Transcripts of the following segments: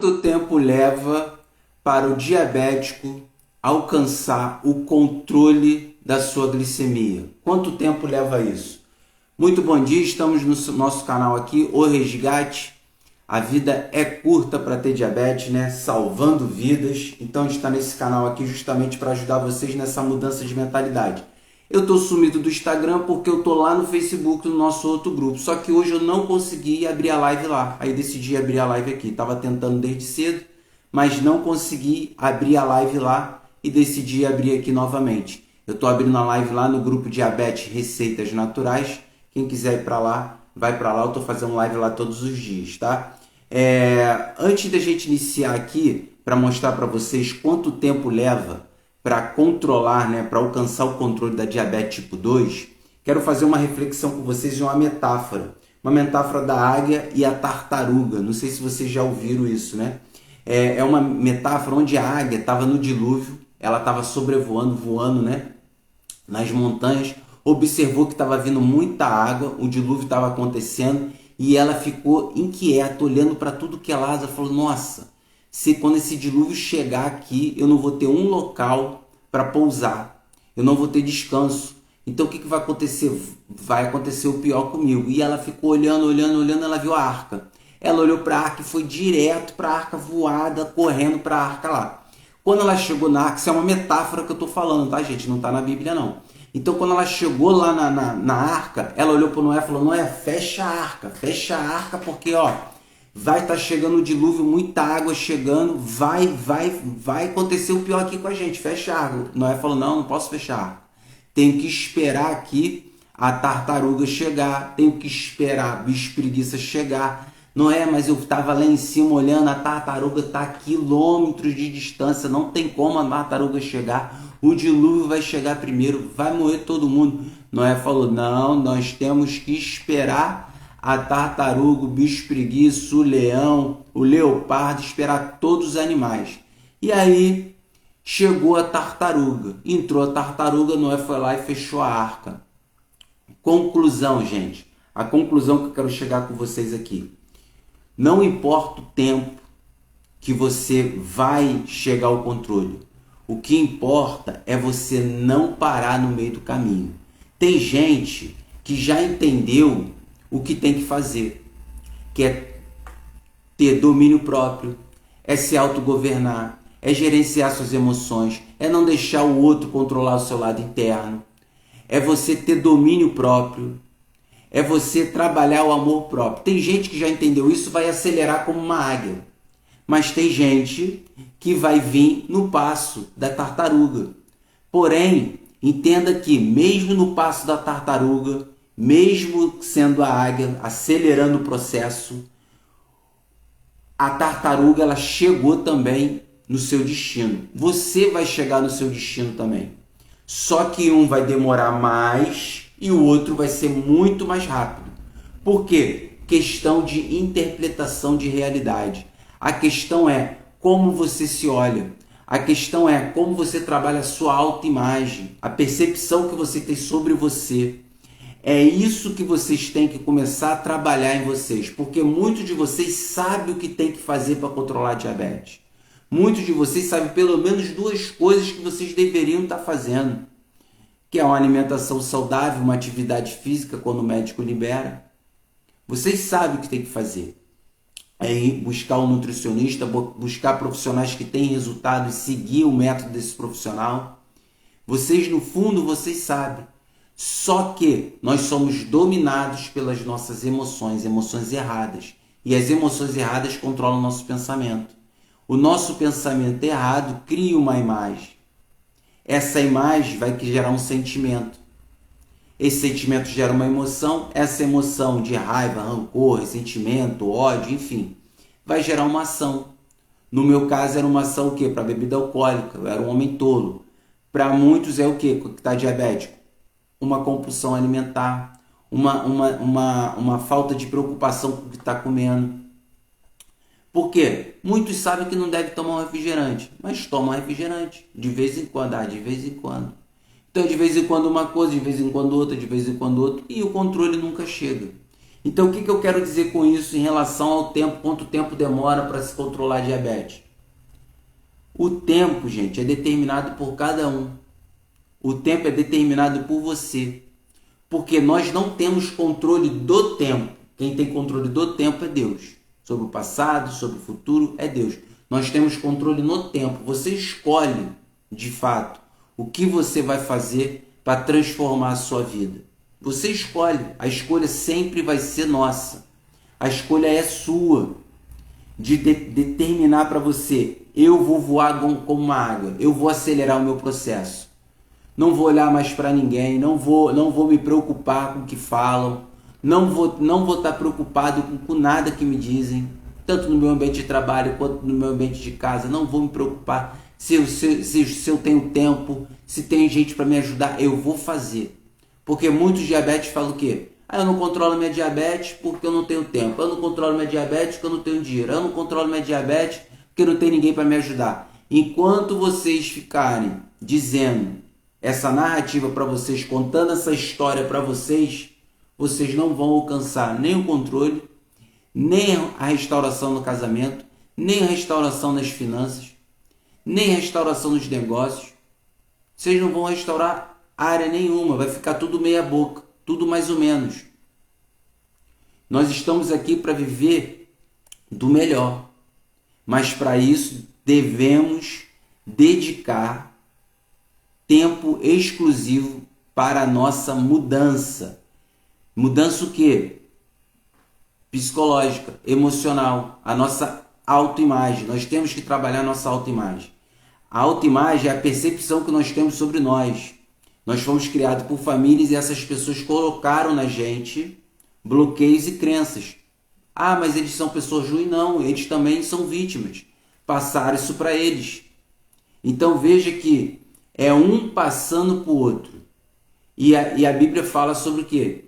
Quanto tempo leva para o diabético alcançar o controle da sua glicemia? Quanto tempo leva isso? Muito bom dia, estamos no nosso canal aqui, O Resgate. A vida é curta para ter diabetes, né? Salvando vidas. Então a gente está nesse canal aqui justamente para ajudar vocês nessa mudança de mentalidade. Eu estou sumido do Instagram porque eu estou lá no Facebook, no nosso outro grupo. Só que hoje eu não consegui abrir a live lá. Aí decidi abrir a live aqui. Estava tentando desde cedo, mas não consegui abrir a live lá e decidi abrir aqui novamente. Eu estou abrindo a live lá no grupo Diabetes Receitas Naturais. Quem quiser ir para lá, vai para lá. Eu estou fazendo live lá todos os dias, tá? Antes da gente iniciar aqui, para mostrar para vocês quanto tempo leva para controlar, né, para alcançar o controle da diabetes tipo 2, quero fazer uma reflexão com vocês e uma metáfora da águia e a tartaruga. Não sei se vocês já ouviram isso, né? É uma metáfora onde a águia estava no dilúvio, ela estava sobrevoando, voando, né, nas montanhas, observou que estava vindo muita água, o dilúvio estava acontecendo e ela ficou inquieta, olhando para tudo que é lado, falou: nossa, se quando esse dilúvio chegar aqui, eu não vou ter um local para pousar, eu não vou ter descanso. Então o que vai acontecer? Vai acontecer o pior comigo. E ela ficou olhando, ela viu a arca. Ela olhou para a arca e foi direto para a arca, voada, correndo para a arca lá. Quando ela chegou na arca, isso é uma metáfora que eu estou falando, tá, gente? Não está na Bíblia, não. Então, quando ela chegou lá na arca, ela olhou para Noé e falou: Noé, fecha a arca, porque vai estar chegando o dilúvio, muita água chegando, vai acontecer o pior aqui com a gente, fecha a arca. Noé falou: não posso fechar a arca. Tenho que esperar aqui a tartaruga chegar, tenho que esperar a bicho preguiça chegar. Noé, mas eu estava lá em cima olhando, a tartaruga está a quilômetros de distância, não tem como a tartaruga chegar, o dilúvio vai chegar primeiro, vai morrer todo mundo. Noé falou: não, nós temos que esperar a tartaruga, o bicho preguiça, o leão, o leopardo, esperar todos os animais. E aí chegou a tartaruga, entrou a tartaruga, Noé foi lá e fechou a arca. Conclusão, gente, a conclusão que eu quero chegar com vocês aqui: não importa o tempo que você vai chegar ao controle, o que importa é você não parar no meio do caminho. Tem gente que já entendeu o que tem que fazer, que é ter domínio próprio, é se autogovernar, é gerenciar suas emoções, é não deixar o outro controlar o seu lado interno, é você ter domínio próprio, é você trabalhar o amor próprio. Tem gente que já entendeu isso, vai acelerar como uma águia, mas tem gente que vai vir no passo da tartaruga. Porém, entenda que mesmo no passo da tartaruga, mesmo sendo a águia acelerando o processo, a tartaruga ela chegou também no seu destino. Você vai chegar no seu destino também. Só que um vai demorar mais e o outro vai ser muito mais rápido. Por quê? Questão de interpretação de realidade. A questão é como você se olha. A questão é como você trabalha a sua autoimagem, a percepção que você tem sobre você. É isso que vocês têm que começar a trabalhar em vocês, porque muitos de vocês sabem o que tem que fazer para controlar a diabetes. Muitos de vocês sabem pelo menos duas coisas que vocês deveriam estar fazendo, que é uma alimentação saudável, uma atividade física quando o médico libera. Vocês sabem o que tem que fazer. É ir buscar um nutricionista, buscar profissionais que têm resultado e seguir o método desse profissional. Vocês, no fundo, vocês sabem. Só que nós somos dominados pelas nossas emoções erradas. E as emoções erradas controlam o nosso pensamento. O nosso pensamento errado cria uma imagem. Essa imagem vai gerar um sentimento. Esse sentimento gera uma emoção. Essa emoção de raiva, rancor, ressentimento, ódio, enfim, vai gerar uma ação. No meu caso era uma ação o quê? Para bebida alcoólica. Eu era um homem tolo. Para muitos é o quê? Que está diabético. Uma compulsão alimentar, uma falta de preocupação com o que está comendo. Por quê? Muitos sabem que não deve tomar um refrigerante, mas tomam refrigerante de vez em quando, de vez em quando. Então, de vez em quando uma coisa, de vez em quando outra, de vez em quando outra, e o controle nunca chega. Então, o que eu quero dizer com isso em relação ao tempo, quanto tempo demora para se controlar a diabetes? O tempo, gente, é determinado por cada um. O tempo é determinado por você. Porque nós não temos controle do tempo. Quem tem controle do tempo é Deus. Sobre o passado, sobre o futuro, é Deus. Nós temos controle no tempo. Você escolhe, de fato, o que você vai fazer para transformar a sua vida. Você escolhe. A escolha sempre vai ser nossa. A escolha é sua. De determinar para você: eu vou voar como uma águia. Eu vou acelerar o meu processo. Não vou olhar mais para ninguém. Não vou me preocupar com o que falam. Não vou estar preocupado com nada que me dizem. Tanto no meu ambiente de trabalho quanto no meu ambiente de casa. Não vou me preocupar se eu tenho tempo, se tem gente para me ajudar. Eu vou fazer. Porque muitos diabéticos falam o quê? Eu não controlo minha diabetes porque eu não tenho tempo. Eu não controlo minha diabetes porque eu não tenho dinheiro. Eu não controlo minha diabetes porque não tem ninguém para me ajudar. Enquanto vocês ficarem dizendo essa narrativa para vocês, contando essa história para vocês, vocês não vão alcançar nem o controle, nem a restauração no casamento, nem a restauração nas finanças, nem a restauração nos negócios. Vocês não vão restaurar área nenhuma, vai ficar tudo meia boca, tudo mais ou menos. Nós estamos aqui para viver do melhor, mas para isso devemos dedicar tempo exclusivo para a nossa mudança. Mudança o quê? Psicológica, emocional, a nossa autoimagem. Nós temos que trabalhar a nossa autoimagem. A autoimagem é a percepção que nós temos sobre nós. Nós fomos criados por famílias e essas pessoas colocaram na gente bloqueios e crenças. Mas eles são pessoas ruins? Não, eles também são vítimas. Passaram isso para eles. Então veja que é um passando para o outro. E a Bíblia fala sobre o quê?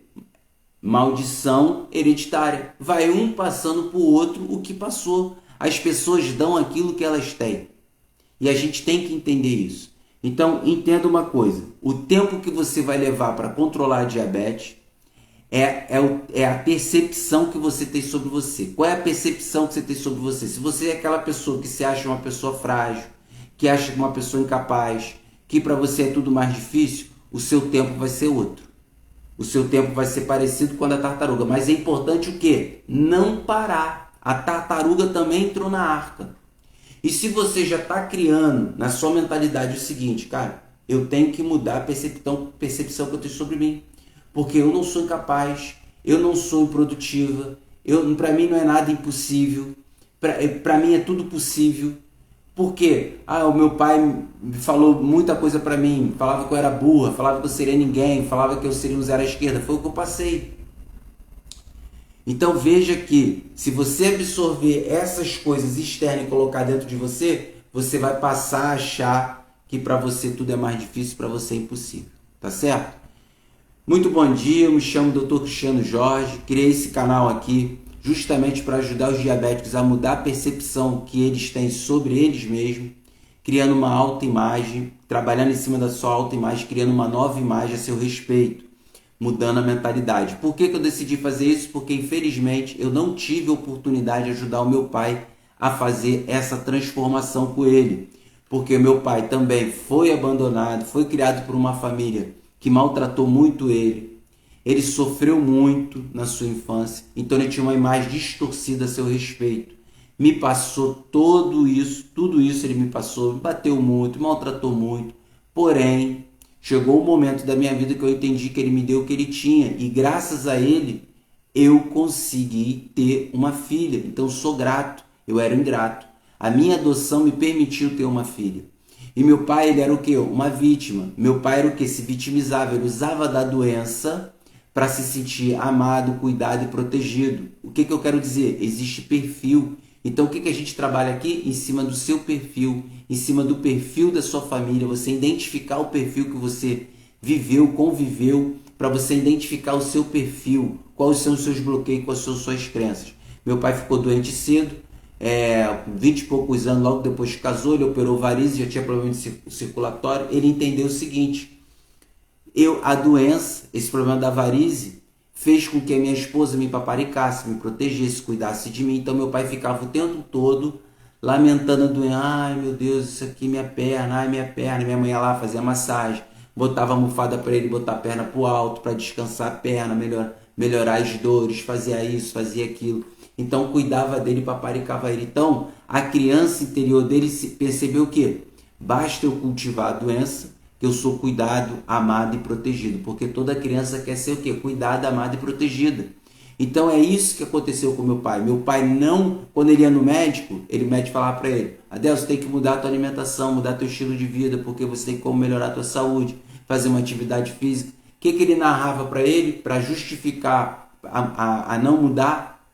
Maldição hereditária. Vai um passando para o outro o que passou. As pessoas dão aquilo que elas têm. E a gente tem que entender isso. Então, entenda uma coisa. O tempo que você vai levar para controlar a diabetes é a percepção que você tem sobre você. Qual é a percepção que você tem sobre você? Se você é aquela pessoa que se acha uma pessoa frágil, que acha uma pessoa incapaz, que para você é tudo mais difícil, o seu tempo vai ser outro. O seu tempo vai ser parecido com o da tartaruga. Mas é importante o quê? Não parar. A tartaruga também entrou na arca. E se você já está criando na sua mentalidade o seguinte, cara, eu tenho que mudar a percepção que eu tenho sobre mim. Porque eu não sou incapaz, eu não sou improdutiva, para mim não é nada impossível, para mim é tudo possível. Por quê? O meu pai falou muita coisa para mim, falava que eu era burra, falava que eu seria ninguém, falava que eu seria um zero à esquerda, foi o que eu passei. Então veja que se você absorver essas coisas externas e colocar dentro de você, você vai passar a achar que para você tudo é mais difícil, para você é impossível, tá certo? Muito bom dia, eu me chamo Dr. Cristiano Jorge, criei esse canal aqui justamente para ajudar os diabéticos a mudar a percepção que eles têm sobre eles mesmos, criando uma autoimagem, trabalhando em cima da sua autoimagem, criando uma nova imagem a seu respeito, mudando a mentalidade. Por que eu decidi fazer isso? Porque infelizmente eu não tive a oportunidade de ajudar o meu pai a fazer essa transformação com ele, porque o meu pai também foi abandonado, foi criado por uma família que maltratou muito ele. Ele sofreu muito na sua infância, então ele tinha uma imagem distorcida a seu respeito. Me passou tudo isso ele me passou, me bateu muito, maltratou muito. Porém, chegou o momento da minha vida que eu entendi que ele me deu o que ele tinha e graças a ele eu consegui ter uma filha. Então sou grato, eu era ingrato. A minha adoção me permitiu ter uma filha. E meu pai, ele era o quê? Uma vítima. Meu pai era o quê? Se vitimizava, ele usava da doença para se sentir amado, cuidado e protegido. O que eu quero dizer? Existe perfil. Então o que a gente trabalha aqui? Em cima do seu perfil, em cima do perfil da sua família, você identificar o perfil que você viveu, conviveu, para você identificar o seu perfil, quais são os seus bloqueios, quais são as suas crenças. Meu pai ficou doente cedo, 20 e poucos anos, logo depois que casou, ele operou varizes, já tinha problema circulatório. Ele entendeu o seguinte: a doença, esse problema da varize, fez com que a minha esposa me paparicasse, me protegesse, cuidasse de mim. Então meu pai ficava o tempo todo lamentando a doença. Ai meu Deus, isso aqui, minha perna, ai minha perna. Minha mãe ia lá, fazia massagem, botava a almofada para ele botar a perna para o alto, para descansar a perna, melhorar as dores, fazia isso, fazia aquilo. Então cuidava dele, paparicava ele. Então a criança interior dele percebeu o quê? Basta eu cultivar a doença, que eu sou cuidado, amado e protegido. Porque toda criança quer ser o quê? Cuidada, amada e protegida. Então é isso que aconteceu com meu pai. Meu pai não, quando ele ia no médico, o médico falava para ele: Adelson, você tem que mudar a tua alimentação, mudar teu estilo de vida, porque você tem como melhorar a tua saúde, fazer uma atividade física. O que ele narrava para ele, para justificar a não mudar?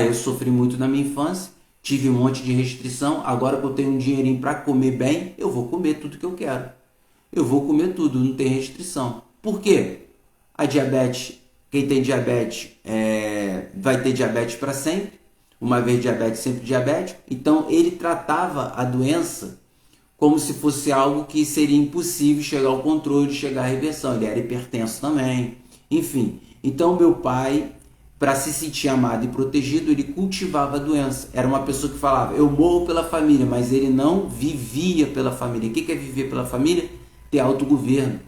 Eu sofri muito na minha infância, tive um monte de restrição, agora que eu tenho um dinheirinho para comer bem, eu vou comer tudo que eu quero. Eu vou comer tudo, não tem restrição. Por quê? A diabetes, quem tem diabetes vai ter diabetes para sempre. Uma vez diabetes, sempre diabético. Então ele tratava a doença como se fosse algo que seria impossível chegar ao controle, chegar à reversão. Ele era hipertenso também. Enfim, então meu pai, para se sentir amado e protegido, ele cultivava a doença. Era uma pessoa que falava: eu morro pela família, mas ele não vivia pela família. O que é viver pela família? Ter autogoverno,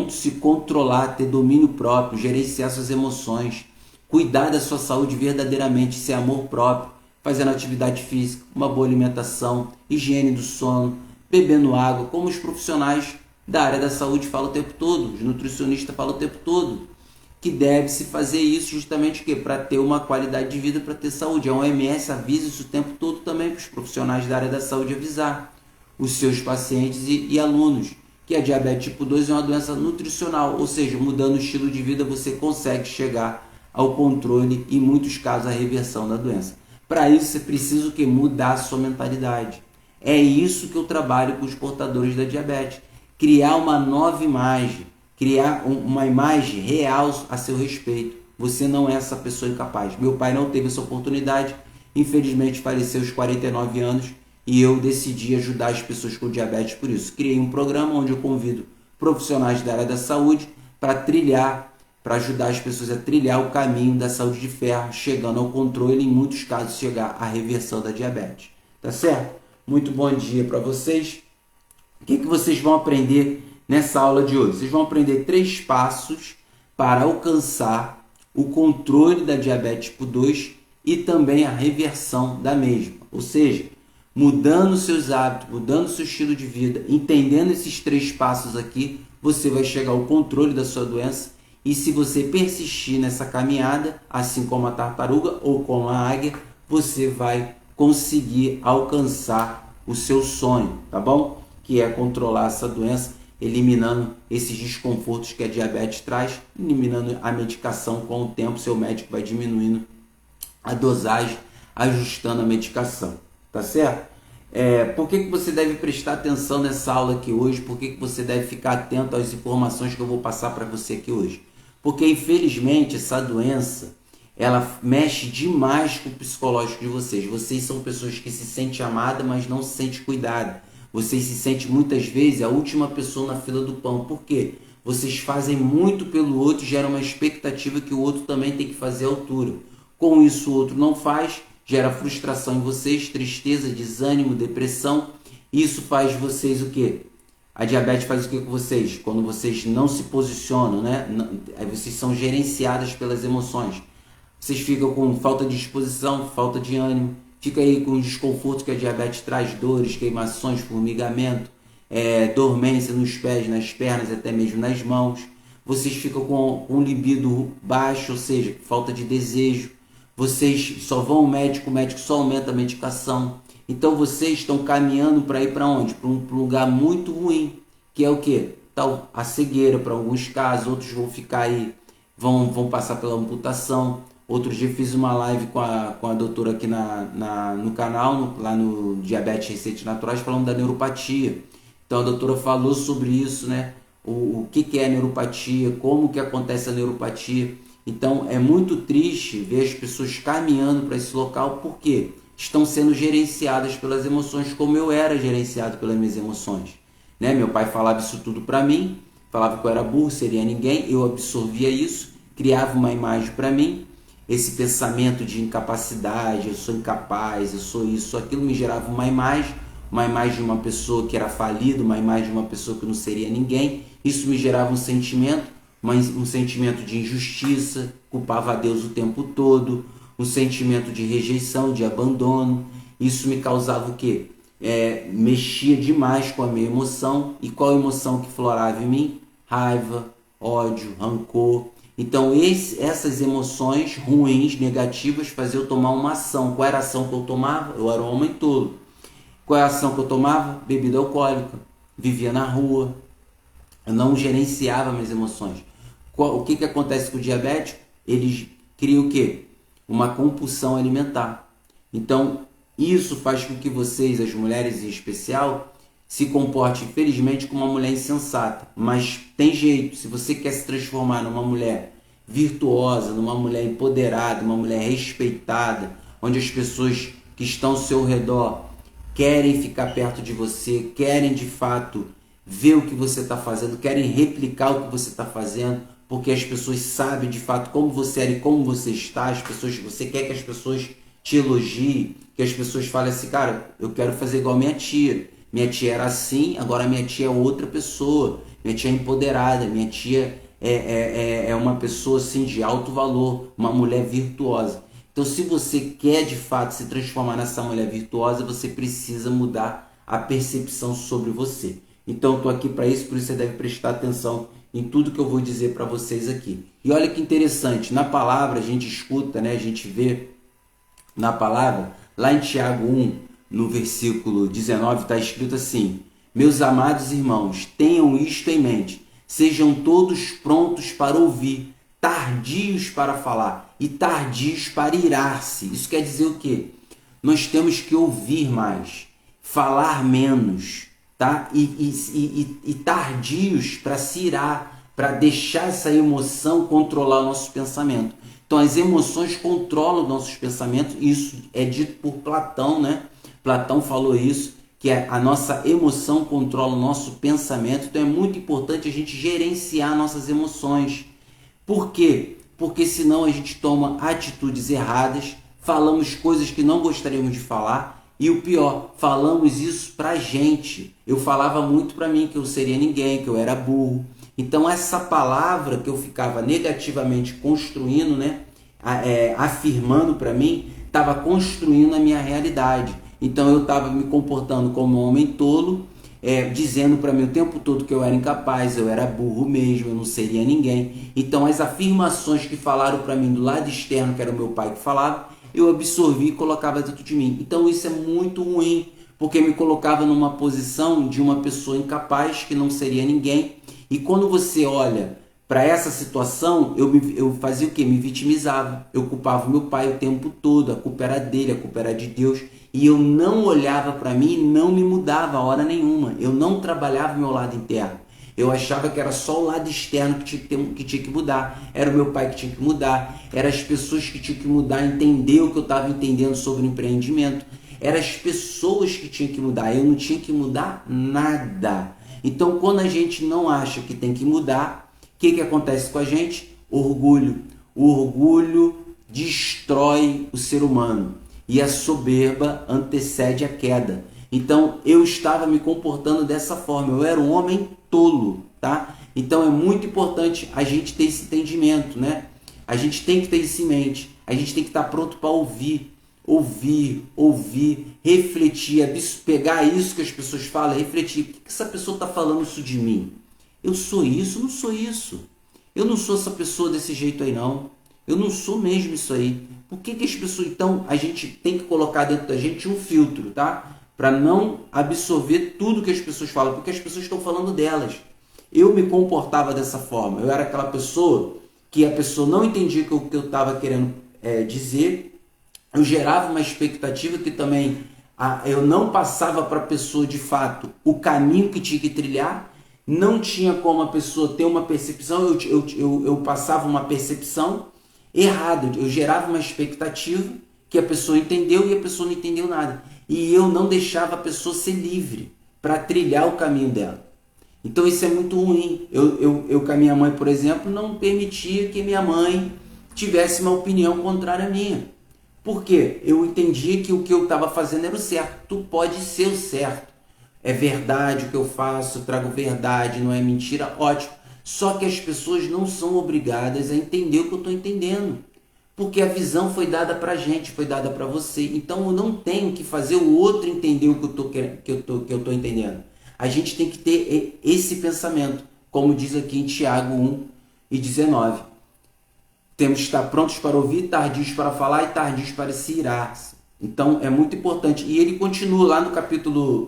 se controlar, ter domínio próprio, gerenciar suas emoções, cuidar da sua saúde verdadeiramente, ser amor próprio, fazendo atividade física, uma boa alimentação, higiene do sono, bebendo água, como os profissionais da área da saúde falam o tempo todo, os nutricionistas falam o tempo todo, que deve-se fazer isso justamente para ter uma qualidade de vida, para ter saúde. A OMS avisa isso o tempo todo também para os profissionais da área da saúde avisar os seus pacientes e alunos, que a diabetes tipo 2 é uma doença nutricional, ou seja, mudando o estilo de vida você consegue chegar ao controle e, em muitos casos, à reversão da doença. Para isso, você precisa o quê? Mudar a sua mentalidade. É isso que eu trabalho com os portadores da diabetes. Criar uma nova imagem, criar uma imagem real a seu respeito. Você não é essa pessoa incapaz. Meu pai não teve essa oportunidade, infelizmente faleceu aos 49 anos, e eu decidi ajudar as pessoas com diabetes por isso. Criei um programa onde eu convido profissionais da área da saúde para ajudar as pessoas a trilhar o caminho da saúde de ferro, chegando ao controle e, em muitos casos, chegar à reversão da diabetes. Tá certo? Muito bom dia para vocês. O que vocês vão aprender nessa aula de hoje? Vocês vão aprender 3 passos para alcançar o controle da diabetes tipo 2 e também a reversão da mesma. Ou seja, mudando seus hábitos, mudando seu estilo de vida, entendendo esses 3 passos aqui, você vai chegar ao controle da sua doença. E se você persistir nessa caminhada, assim como a tartaruga ou como a águia, você vai conseguir alcançar o seu sonho, tá bom? Que é controlar essa doença, eliminando esses desconfortos que a diabetes traz, eliminando a medicação. Com o tempo, seu médico vai diminuindo a dosagem, ajustando a medicação. Tá certo? Por que você deve prestar atenção nessa aula aqui hoje? Por que você deve ficar atento às informações que eu vou passar para você aqui hoje? Porque, infelizmente, essa doença, ela mexe demais com o psicológico de vocês. Vocês são pessoas que se sentem amadas, mas não se sentem cuidadas. Vocês se sentem, muitas vezes, a última pessoa na fila do pão. Por quê? Vocês fazem muito pelo outro, geram uma expectativa que o outro também tem que fazer à altura. Com isso, o outro não faz, gera frustração em vocês, tristeza, desânimo, depressão. Isso faz vocês o quê? A diabetes faz o que com vocês? Quando vocês não se posicionam, né? Vocês são gerenciadas pelas emoções. Vocês ficam com falta de disposição, falta de ânimo. Fica aí com o desconforto que a diabetes traz, dores, queimações, formigamento, dormência nos pés, nas pernas, até mesmo nas mãos. Vocês ficam com um libido baixo, ou seja, falta de desejo. Vocês só vão ao médico, o médico só aumenta a medicação. Então vocês estão caminhando para ir para onde? Para um lugar muito ruim, que é o quê? Tal, a cegueira para alguns casos, outros vão ficar aí, vão passar pela amputação. Outro dia fiz uma live com a doutora aqui no canal, lá no Diabetes Receitas Naturais, falando da neuropatia. Então a doutora falou sobre isso, né? O que é a neuropatia, como que acontece a neuropatia. Então é muito triste ver as pessoas caminhando para esse local, porque estão sendo gerenciadas pelas emoções, como eu era gerenciado pelas minhas emoções, né? Meu pai falava isso tudo para mim, falava que eu era burro, seria ninguém, eu absorvia isso, criava uma imagem para mim. Esse pensamento de incapacidade, eu sou incapaz, eu sou isso, aquilo me gerava uma imagem de uma pessoa que era falida, uma imagem de uma pessoa que não seria ninguém. Isso me gerava um sentimento, um sentimento de injustiça, culpava a Deus o tempo todo, um sentimento de rejeição, de abandono. Isso me causava o quê? Mexia demais com a minha emoção. E qual emoção que florava em mim? Raiva, ódio, rancor. Então essas emoções ruins, negativas, faziam eu tomar uma ação. Qual era a ação que eu tomava? Eu era um homem tolo. Qual é a ação que eu tomava? Bebida alcoólica. Vivia na rua. Eu não gerenciava minhas emoções. O que acontece com o diabético? Eles criam o quê? Uma compulsão alimentar. Então, isso faz com que vocês, as mulheres em especial, se comportem, infelizmente, como uma mulher insensata. Mas tem jeito. Se você quer se transformar numa mulher virtuosa, numa mulher empoderada, uma mulher respeitada, onde as pessoas que estão ao seu redor querem ficar perto de você, querem de fato ver o que você está fazendo, querem replicar o que você está fazendo, porque as pessoas sabem de fato como você é e como você está. Você quer que as pessoas te elogiem, que as pessoas falem assim, cara, eu quero fazer igual minha tia. Minha tia era assim, agora minha tia é outra pessoa. Minha tia é empoderada, minha tia é uma pessoa assim de alto valor, uma mulher virtuosa. Então, se você quer de fato se transformar nessa mulher virtuosa, você precisa mudar a percepção sobre você. Então, eu estou aqui para isso, por isso você deve prestar atenção em tudo que eu vou dizer para vocês aqui. E olha que interessante, na palavra a gente escuta, né, a gente vê na palavra, lá em Tiago 1, no versículo 19, está escrito assim: meus amados irmãos, tenham isto em mente, sejam todos prontos para ouvir, tardios para falar e tardios para irar-se. Isso quer dizer o quê? Nós temos que ouvir mais, falar menos, tá? E tardios para se irar, para deixar essa emoção controlar o nosso pensamento. Então as emoções controlam nossos pensamentos, isso é dito por Platão, né? Platão falou isso, que a nossa emoção controla o nosso pensamento. Então é muito importante a gente gerenciar nossas emoções. Por quê? Porque senão a gente toma atitudes erradas, falamos coisas que não gostaríamos de falar e o pior, falamos isso pra gente. Eu falava muito pra mim que eu seria ninguém, que eu era burro. Então essa palavra que eu ficava negativamente construindo, né, afirmando pra mim, estava construindo a minha realidade. Então eu estava me comportando como um homem tolo, dizendo para mim o tempo todo que eu era incapaz, eu era burro mesmo, eu não seria ninguém. Então as afirmações que falaram para mim do lado externo, que era o meu pai que falava, eu absorvi e colocava dentro de mim. Então isso é muito ruim, porque me colocava numa posição de uma pessoa incapaz, que não seria ninguém. E quando você olha para essa situação, eu fazia o quê? Me vitimizava. Eu culpava meu pai o tempo todo, a culpa era dele, a culpa era de Deus. E eu não olhava para mim e não me mudava a hora nenhuma. Eu não trabalhava o meu lado interno. Eu achava que era só o lado externo que tinha que mudar. Era o meu pai que tinha que mudar. Eram as pessoas que tinham que mudar, entender o que eu estava entendendo sobre o empreendimento. Eram as pessoas que tinham que mudar. Eu não tinha que mudar nada. Então, quando a gente não acha que tem que mudar, o que acontece com a gente? Orgulho. O orgulho destrói o ser humano. E a soberba antecede a queda. Então eu estava me comportando dessa forma. Eu era um homem tolo, tá? Então é muito importante a gente ter esse entendimento, né? A gente tem que ter isso em mente. A gente tem que estar pronto para ouvir, refletir, pegar isso que as pessoas falam, refletir. Por que essa pessoa está falando isso de mim? Eu sou isso? Não sou isso. Eu não sou essa pessoa desse jeito aí, não. Eu não sou mesmo isso aí. Por que as pessoas... Então, a gente tem que colocar dentro da gente um filtro, tá? Para não absorver tudo que as pessoas falam, porque as pessoas estão falando delas. Eu me comportava dessa forma. Eu era aquela pessoa que a pessoa não entendia o que eu estava querendo dizer. Eu gerava uma expectativa que também eu não passava para a pessoa, de fato, o caminho que tinha que trilhar. Não tinha como a pessoa ter uma percepção. Eu passava uma percepção errada. Eu gerava uma expectativa que a pessoa entendeu e a pessoa não entendeu nada. E eu não deixava a pessoa ser livre para trilhar o caminho dela. Então isso é muito ruim. Eu com a minha mãe, por exemplo, não permitia que minha mãe tivesse uma opinião contrária à minha. Por quê? Eu entendia que o que eu estava fazendo era o certo. Tu pode ser o certo. É verdade o que eu faço, eu trago verdade, não é mentira, ótimo. Só que as pessoas não são obrigadas a entender o que eu estou entendendo. Porque a visão foi dada pra gente, foi dada para você. Então eu não tenho que fazer o outro entender o que eu tô entendendo. A gente tem que ter esse pensamento, como diz aqui em Tiago 1:19. Temos que estar prontos para ouvir, tardios para falar e tardios para se irar. Então é muito importante. E ele continua lá no capítulo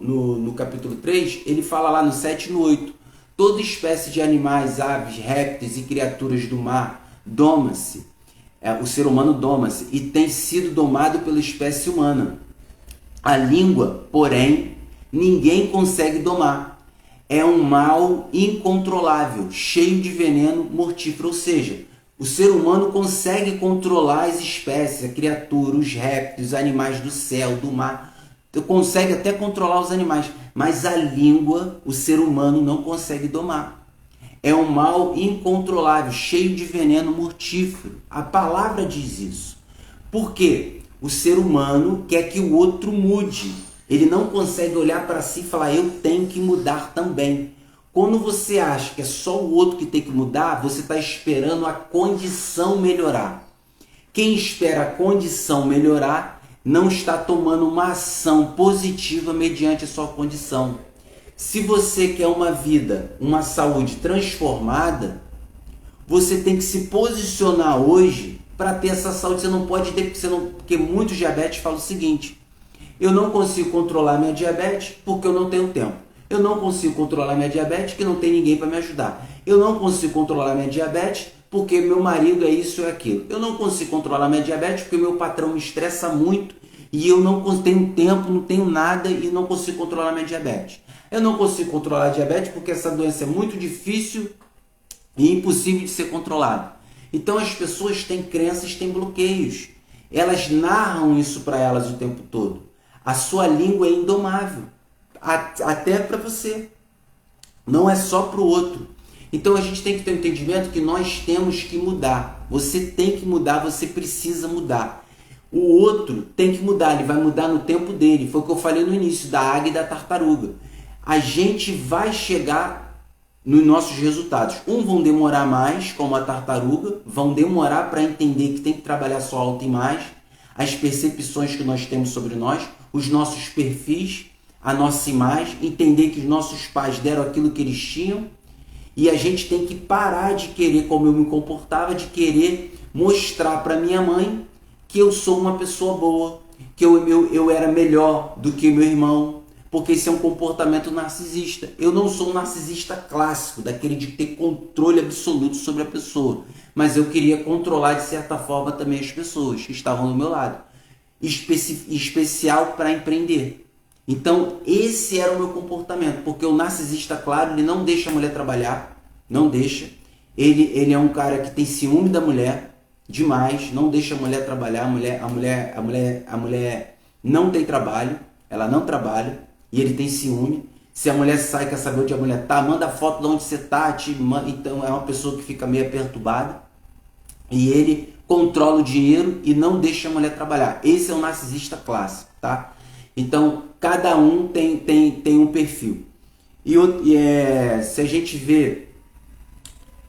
3, ele fala lá no 7 e no 8. Toda espécie de animais, aves, répteis e criaturas do mar doma-se. O ser humano doma-se e tem sido domado pela espécie humana. A língua, porém, ninguém consegue domar. É um mal incontrolável, cheio de veneno mortífero. Ou seja, o ser humano consegue controlar as espécies, a criatura, os répteis, os animais do céu, do mar. Consegue até controlar os animais, mas a língua, o ser humano não consegue domar. É um mal incontrolável, cheio de veneno mortífero. A palavra diz isso. Por quê? O ser humano quer que o outro mude. Ele não consegue olhar para si e falar, eu tenho que mudar também. Quando você acha que é só o outro que tem que mudar, você está esperando a condição melhorar. Quem espera a condição melhorar não está tomando uma ação positiva mediante a sua condição. Se você quer uma vida, uma saúde transformada, você tem que se posicionar hoje para ter essa saúde. Você não pode ter, porque muitos diabetes falam o seguinte, eu não consigo controlar minha diabetes porque eu não tenho tempo. Eu não consigo controlar minha diabetes porque não tem ninguém para me ajudar. Eu não consigo controlar minha diabetes porque meu marido é isso ou é aquilo. Eu não consigo controlar minha diabetes porque meu patrão me estressa muito e eu não tenho tempo, não tenho nada e não consigo controlar minha diabetes. Eu não consigo controlar a diabetes porque essa doença é muito difícil e impossível de ser controlada. Então as pessoas têm crenças, têm bloqueios. Elas narram isso para elas o tempo todo. A sua língua é indomável, até para você. Não é só para o outro. Então a gente tem que ter um entendimento que nós temos que mudar. Você tem que mudar, você precisa mudar. O outro tem que mudar, ele vai mudar no tempo dele. Foi o que eu falei no início, da águia e da tartaruga. A gente vai chegar nos nossos resultados. Vão demorar mais, como a tartaruga, vão demorar para entender que tem que trabalhar sua autoimagem, as percepções que nós temos sobre nós, os nossos perfis, a nossa imagem, entender que os nossos pais deram aquilo que eles tinham e a gente tem que parar de querer, como eu me comportava, de querer mostrar para minha mãe que eu sou uma pessoa boa, que eu era melhor do que meu irmão, porque esse é um comportamento narcisista. Eu não sou um narcisista clássico, daquele de ter controle absoluto sobre a pessoa, mas eu queria controlar de certa forma também as pessoas que estavam do meu lado, especial para empreender. Então esse era o meu comportamento, porque o narcisista, claro, ele não deixa a mulher trabalhar, não deixa, ele é um cara que tem ciúme da mulher demais, não deixa a mulher trabalhar, a mulher não tem trabalho, ela não trabalha, e ele tem ciúme. Se a mulher sai, quer saber onde a mulher tá, manda foto de onde você tá, então é uma pessoa que fica meio perturbada. E ele controla o dinheiro e não deixa a mulher trabalhar. Esse é o narcisista clássico, tá? Então, cada um tem um perfil. Se a gente vê,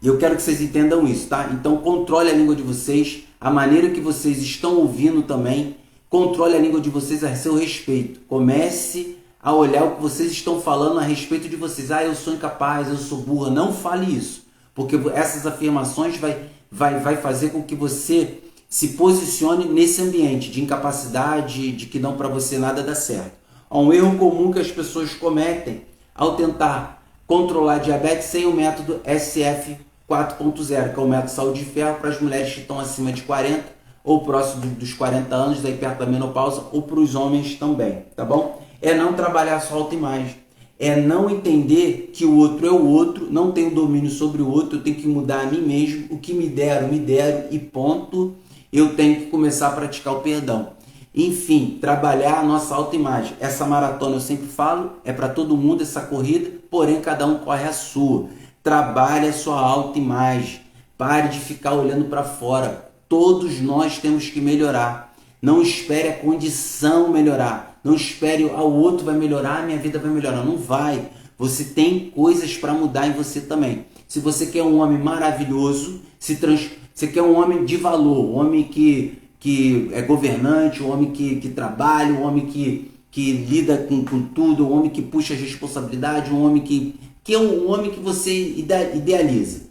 eu quero que vocês entendam isso, tá? Então, controle a língua de vocês, a maneira que vocês estão ouvindo também, controle a língua de vocês a seu respeito. Comece a olhar o que vocês estão falando a respeito de vocês. Eu sou incapaz, eu sou burra. Não fale isso, porque essas afirmações vai fazer com que você se posicione nesse ambiente de incapacidade, de que não para você nada dá certo. Um erro comum que as pessoas cometem ao tentar controlar a diabetes sem o método SF 4.0, que é o método saúde de ferro para as mulheres que estão acima de 40 ou próximo dos 40 anos, daí perto da menopausa, ou para os homens também, tá bom? É não trabalhar sua autoimagem, é não entender que o outro é o outro, não tenho domínio sobre o outro, eu tenho que mudar a mim mesmo, o que me deram e ponto, eu tenho que começar a praticar o perdão. Enfim, trabalhar a nossa autoimagem. Essa maratona, eu sempre falo, é para todo mundo essa corrida, porém cada um corre a sua. Trabalhe a sua autoimagem. Pare de ficar olhando para fora. Todos nós temos que melhorar. Não espere a condição melhorar. Não espere o outro vai melhorar, minha vida vai melhorar. Não vai. Você tem coisas para mudar em você também. Se você quer um homem maravilhoso, você quer um homem de valor, um homem que é governante, um homem que trabalha, um homem que lida com tudo, um homem que puxa a responsabilidade, um homem que é um homem que você idealiza.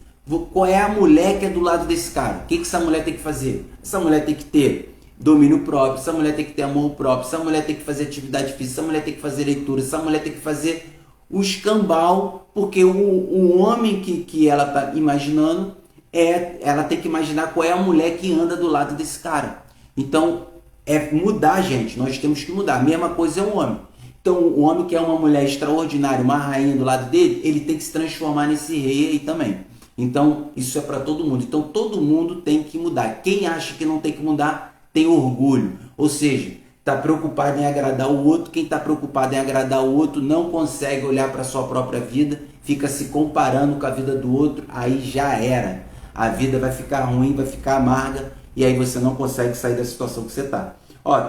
Qual é a mulher que é do lado desse cara? O que essa mulher tem que fazer? Essa mulher tem que ter domínio próprio, essa mulher tem que ter amor próprio, essa mulher tem que fazer atividade física, essa mulher tem que fazer leitura, essa mulher tem que fazer o escambau, porque o homem que ela está imaginando, ela tem que imaginar qual é a mulher que anda do lado desse cara. Então, é mudar, gente. Nós temos que mudar. A mesma coisa é o homem. Então, o homem que é uma mulher extraordinária, uma rainha do lado dele, ele tem que se transformar nesse rei aí também. Então, isso é para todo mundo. Então, todo mundo tem que mudar. Quem acha que não tem que mudar, tem orgulho. Ou seja, está preocupado em agradar o outro. Quem está preocupado em agradar o outro não consegue olhar para a sua própria vida, fica se comparando com a vida do outro, aí já era. A vida vai ficar ruim, vai ficar amarga, e aí você não consegue sair da situação que você está.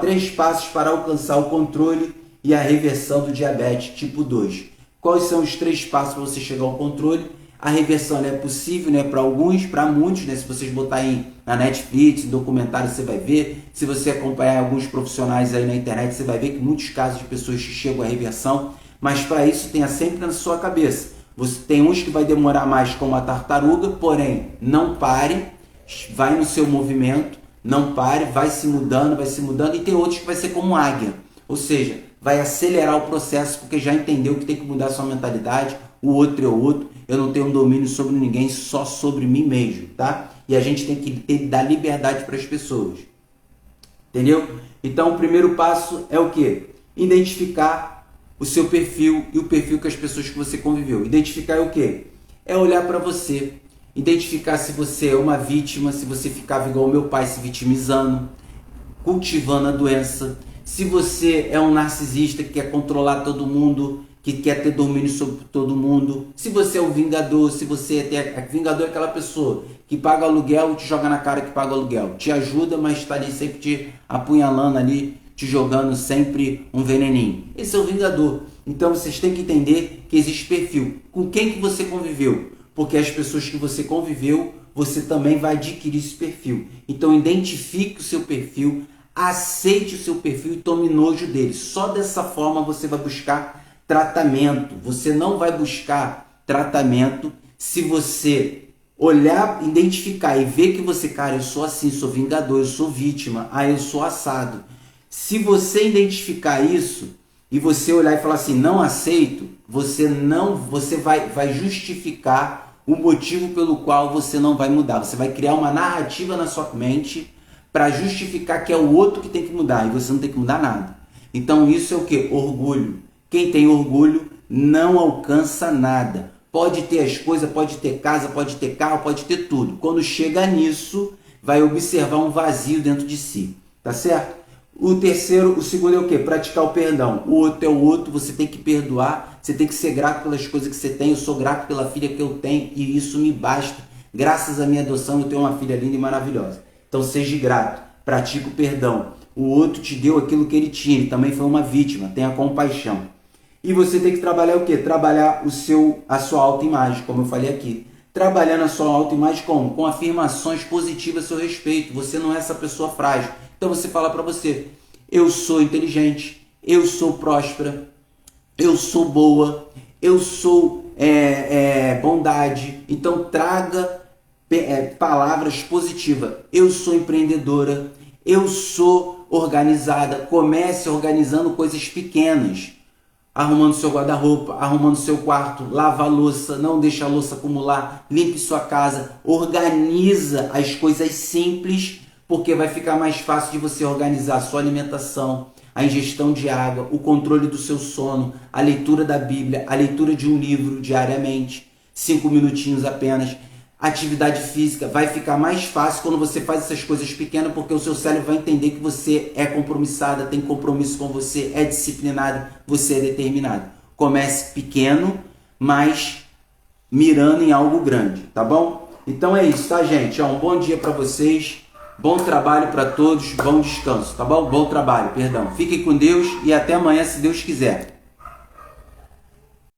3 passos para alcançar o controle e a reversão do diabetes tipo 2. Quais são os 3 passos para você chegar ao controle? A reversão é possível, né, para alguns, para muitos, né, se vocês botarem na Netflix, em documentário, você vai ver. Se você acompanhar alguns profissionais aí na internet, você vai ver que muitos casos de pessoas que chegam à reversão. Mas para isso, tenha sempre na sua cabeça. Você tem uns que vai demorar mais como a tartaruga, porém, não pare, vai no seu movimento, não pare, vai se mudando, e tem outros que vai ser como águia, ou seja, vai acelerar o processo porque já entendeu que tem que mudar a sua mentalidade, o outro é o outro, eu não tenho um domínio sobre ninguém, só sobre mim mesmo, tá? E a gente tem que dar liberdade para as pessoas, entendeu? Então, o primeiro passo é o quê? Identificar o seu perfil e o perfil com as pessoas que você conviveu. Identificar é o quê? É olhar para você, identificar se você é uma vítima, se você ficava igual meu pai se vitimizando, cultivando a doença, se você é um narcisista que quer controlar todo mundo, que quer ter domínio sobre todo mundo, se você é um vingador, se você vingador é aquela pessoa que paga aluguel e te joga na cara que paga aluguel, te ajuda, mas está ali sempre te apunhalando ali, te jogando sempre um veneninho. Esse é o vingador. Então vocês têm que entender que existe perfil. Com quem que você conviveu? Porque as pessoas que você conviveu, você também vai adquirir esse perfil. Então identifique o seu perfil, aceite o seu perfil e tome nojo dele. Só dessa forma você vai buscar tratamento. Você não vai buscar tratamento se você olhar, identificar e ver que você, cara, eu sou assim, sou vingador, eu sou vítima, eu sou assado. Se você identificar isso e você olhar e falar assim, não aceito, você vai justificar o motivo pelo qual você não vai mudar. Você vai criar uma narrativa na sua mente para justificar que é o outro que tem que mudar e você não tem que mudar nada. Então isso é o que? Orgulho. Quem tem orgulho não alcança nada. Pode ter as coisas, pode ter casa, pode ter carro, pode ter tudo. Quando chega nisso, vai observar um vazio dentro de si. Tá certo? O segundo é o quê? Praticar o perdão. O outro é o outro, você tem que perdoar, você tem que ser grato pelas coisas que você tem. Eu sou grato pela filha que eu tenho e isso me basta. Graças à minha adoção eu tenho uma filha linda e maravilhosa. Então seja grato, pratique o perdão. O outro te deu aquilo que ele tinha, ele também foi uma vítima, tenha compaixão. E você tem que trabalhar o quê? Trabalhar a sua autoimagem, como eu falei aqui. Trabalhando a sua autoimagem como? Com afirmações positivas a seu respeito. Você não é essa pessoa frágil. Então você fala para você, eu sou inteligente, eu sou próspera, eu sou boa, eu sou bondade. Então traga palavras positivas. Eu sou empreendedora, eu sou organizada. Comece organizando coisas pequenas. Arrumando seu guarda-roupa, arrumando seu quarto, lava a louça, não deixa a louça acumular, limpe sua casa, organiza as coisas simples, porque vai ficar mais fácil de você organizar a sua alimentação, a ingestão de água, o controle do seu sono, a leitura da Bíblia, a leitura de um livro diariamente, 5 minutinhos apenas. atividade física, vai ficar mais fácil quando você faz essas coisas pequenas, porque o seu cérebro vai entender que você é compromissada, tem compromisso com você, é disciplinada, você é determinado. Comece pequeno, mas mirando em algo grande, tá bom? Então é isso, tá, gente? Um bom dia para vocês, bom trabalho para todos, bom descanso, tá bom? Bom trabalho, perdão. Fiquem com Deus e até amanhã, se Deus quiser.